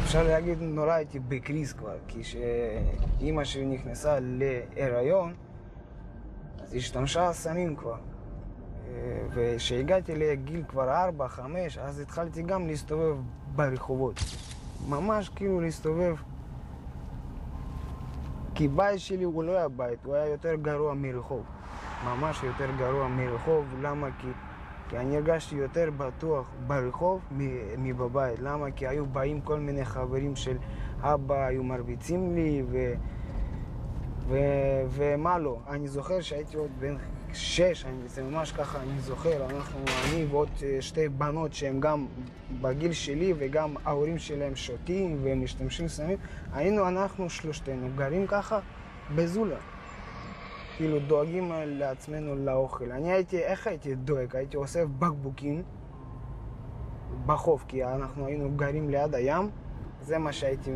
אפשר להגיד, נולדתי בקריז כבר, כי כשאימא שלי נכנסה להיריון, אז השתמשה סמים כבר. וכשהגעתי לגיל כבר 4-5, אז התחלתי גם להסתובב ברחובות. ממש כאילו להסתובב. כי בית שלי הוא לא היה בית, הוא היה יותר גרוע מרחוב. ממש יותר גרוע מרחוב. למה? כי אני הרגשתי יותר בטוח ברחוב מבבית. למה? כי היו באים כל מיני חברים של אבא, היו מרביצים לי ומה לא. אני זוכר שהייתי עוד בן 6, זה ממש ככה, אני זוכר. אני ועוד שתי בנות שהן גם בגיל שלי וגם ההורים שלהם שותים ומשתמשים סמים. אנחנו שלושתנו גרים ככה בזולה. כאילו דואגים לעצמנו לאוכל. איך הייתי דואג? הייתי אוסף בקבוקים בחוף, כי אנחנו היינו גרים ליד הים. זה מה שהייתי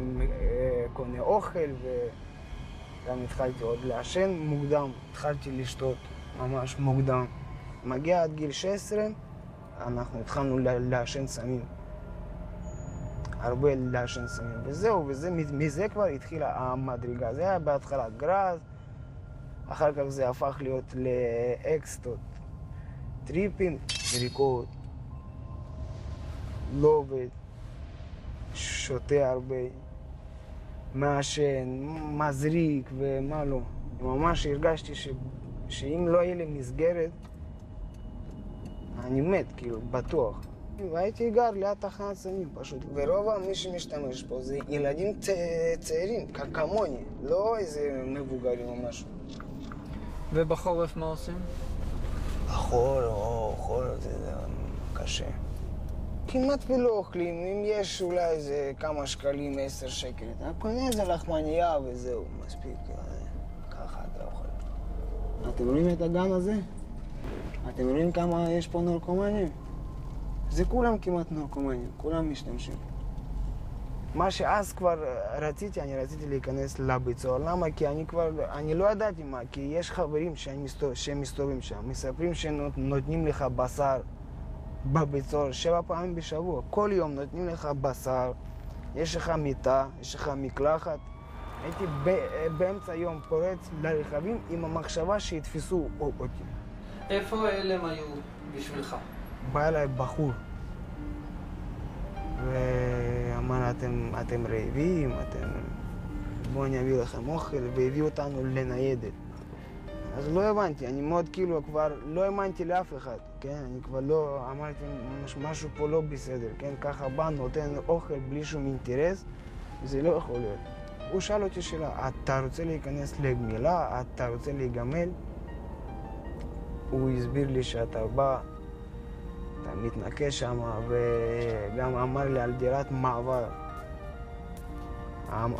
קונה אוכל, וגם התחלתי עוד לעשן מוקדם. התחלתי לשתות ממש מוקדם. מגיע עד גיל 16, אנחנו התחלנו לעשן סמים. הרבה לעשן סמים. וזהו, מזה כבר התחילה המדרגה. זה היה בהתחלה גרז, אחר כך זה הפך להיות לאקסטות, טריפים, זריקות, לא עובד, שותה הרבה, מעשן, מזריק ומה לא. ממש הרגשתי שאם לא יהיה לי מסגרת, אני מת, כאילו, בטוח. והייתי גר ליד תחנת סמים פשוט. ורוב מי שמשתמש פה זה ילדים צעירים, כמוני, לא איזה מבוגרים או משהו. ובחורף מה עושים? חול זה קשה. כמעט ולא אוכלים, אם יש אולי איזה כמה שקלים, 10 שקל, אתה קונה איזה לחמניה וזהו, מספיק, ככה אתה אוכל. אתם רואים את הגן הזה? אתם רואים כמה יש פה נרקומנים? זה כולם כמעט נרקומנים, כולם משתמשים. מה שאז כבר רציתי להיכנס לבית סוהר. למה? כי אני לא ידעתי מה, כי יש חברים שמסתובבים שם, מספרים שנותנים לך בשר בבית סוהר 7 פעמים בשבוע. כל יום נותנים לך בשר, יש לך מיטה, יש לך מקלחת. הייתי באמצע היום פורץ לרכבים עם המחשבה שיתפסו אותי. איפה אלה היו בשבילך? בא אליי בחור. ואמר, אתם רעבים, בואו אני אביא לכם אוכל, והביא אותנו לניידת. אז לא הבנתי, אני מאוד כאילו כבר לא האמנתי לאף אחד, כן? אני כבר לא, אמרתי, משהו פה לא בסדר, כן? ככה בא, נותן אוכל בלי שום אינטרס, זה לא יכול להיות. הוא שאל אותי שאלה, אתה רוצה להיכנס לגמילה? אתה רוצה להיגמל? הוא הסביר לי שאתה בא, אתה מתנקה שם, וגם אמר לי על דירת מעבר.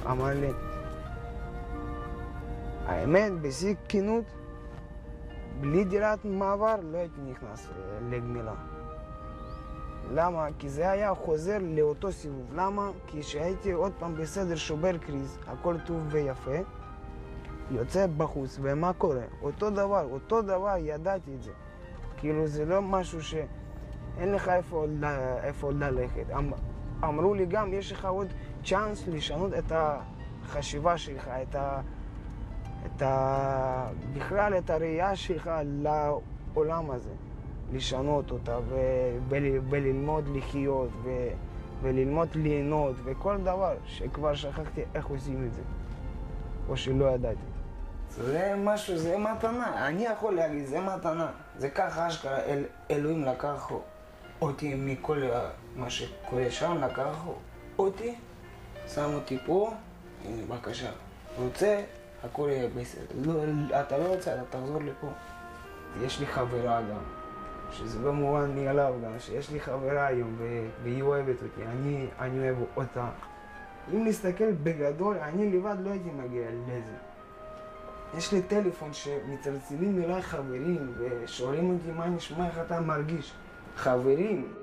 אמר לי, האמת, בשיא כנות, בלי דירת מעבר לא הייתי נכנס לגמילה. למה? כי זה היה חוזר לאותו סיבוב. למה? כי שהייתי עוד פעם בסדר שובר קריז, הכל טוב ויפה, יוצא בחוץ, ומה קורה? אותו דבר, ידעתי את זה. כאילו זה לא משהו אין לך איפה ללכת. אמרו לי גם, יש לך עוד צ'אנס לשנות את החשיבה שלך, בכלל את הראייה שלך לעולם הזה. לשנות אותה וללמוד לחיות וללמוד ליהנות וכל דבר שכבר שכחתי איך עושים את זה. או שלא ידעתי. זה משהו, זה מתנה. אני יכול להגיד, זה מתנה. זה ככה אשכרה, אלוהים לקח אותי מכל מה שקורה שם, לקח אותי, שם אותי פה, הנה בבקשה. רוצה, הכל יהיה בסדר. אתה לא רוצה, אתה תחזור לפה. יש לי חברה גם, שזה לא מובן מאליו גם, שיש לי חברה היום והיא אוהבת אותי, אני אוהב אותה. אם נסתכל בגדול, אני לבד לא הייתי מגיע לזה. יש לי טלפון שמצלצלים אליי חברים ושואלים אותי מה נשמע, איך אתה מרגיש. חברים,